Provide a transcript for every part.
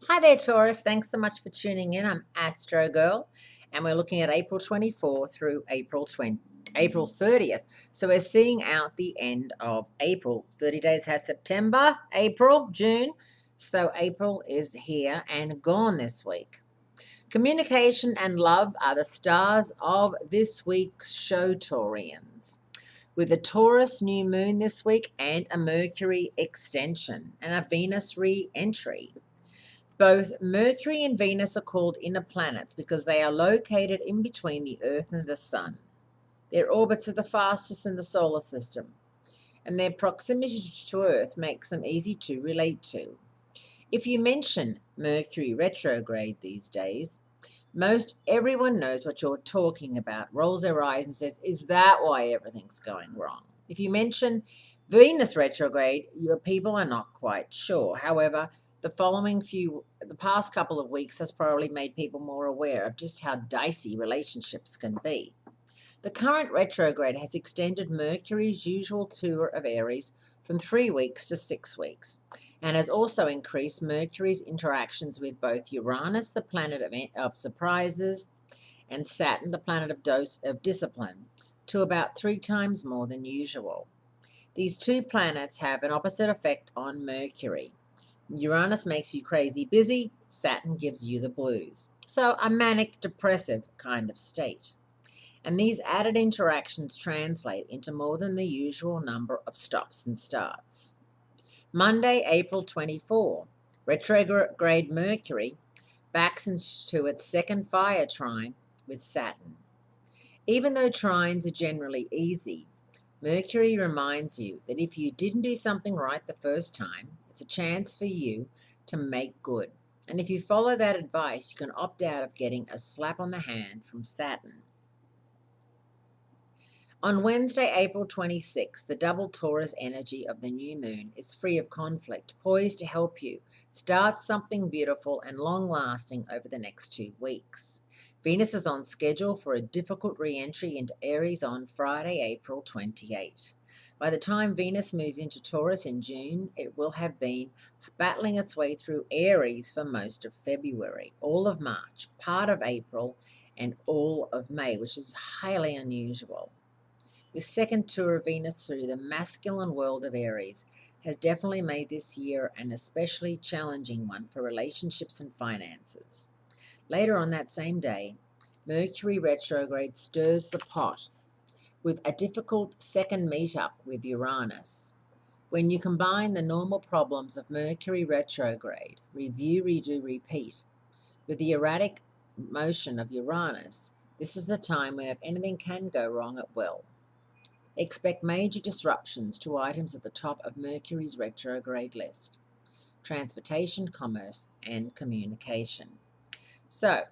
Hi there, Taurus. Thanks so much for tuning in. I'm Astrogirl, and we're looking at April 24 through April 30th. So we're seeing out the end of April. 30 days has September, April, June. So April is here and gone this week. Communication and love are the stars of this week's show, Taurians. With a Taurus new moon this week and a Mercury extension and a Venus re-entry. Both Mercury and Venus are called inner planets because they are located in between the Earth and the Sun. Their orbits are the fastest in the solar system, and their proximity to Earth makes them easy to relate to. If you mention Mercury retrograde these days, most everyone knows what you're talking about, rolls their eyes and says, "Is that why everything's going wrong?" If you mention Venus retrograde, your people are not quite sure. However, the past couple of weeks has probably made people more aware of just how dicey relationships can be. The current retrograde has extended Mercury's usual tour of Aries from 3 weeks to 6 weeks, and has also increased Mercury's interactions with both Uranus, the planet of surprises, and Saturn, the planet of discipline, to about 3 times more than usual. These two planets have an opposite effect on Mercury. Uranus makes you crazy busy, Saturn gives you the blues. So a manic depressive kind of state. And these added interactions translate into more than the usual number of stops and starts. Monday, April 24, retrograde Mercury backs into its second fire trine with Saturn. Even though trines are generally easy, Mercury reminds you that if you didn't do something right the first time, it's a chance for you to make good. And if you follow that advice, you can opt out of getting a slap on the hand from Saturn. On Wednesday, April 26th, the double Taurus energy of the new moon is free of conflict, poised to help you start something beautiful and long-lasting over the next 2 weeks. Venus is on schedule for a difficult re-entry into Aries on Friday, April 28. By the time Venus moves into Taurus in June, it will have been battling its way through Aries for most of February, all of March, part of April, and all of May, which is highly unusual. The second tour of Venus through the masculine world of Aries has definitely made this year an especially challenging one for relationships and finances. Later on that same day, Mercury retrograde stirs the pot with a difficult second meetup with Uranus. When you combine the normal problems of Mercury retrograde, review, redo, repeat, with the erratic motion of Uranus, this is a time when if anything can go wrong, it will. Expect major disruptions to items at the top of Mercury's retrograde list: transportation, commerce, and communication. So,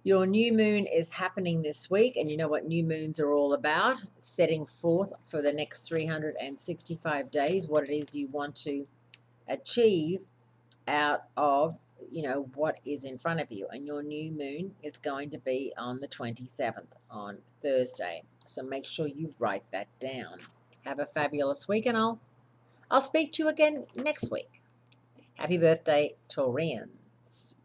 your new moon is happening this week, and you know what new moons are all about, setting forth for the next 365 days what it is you want to achieve out of what is in front of you. And your new moon is going to be on the 27th, on Thursday, so make sure you write that down. Have a fabulous week, and I'll speak to you again next week. Happy birthday, Taurians.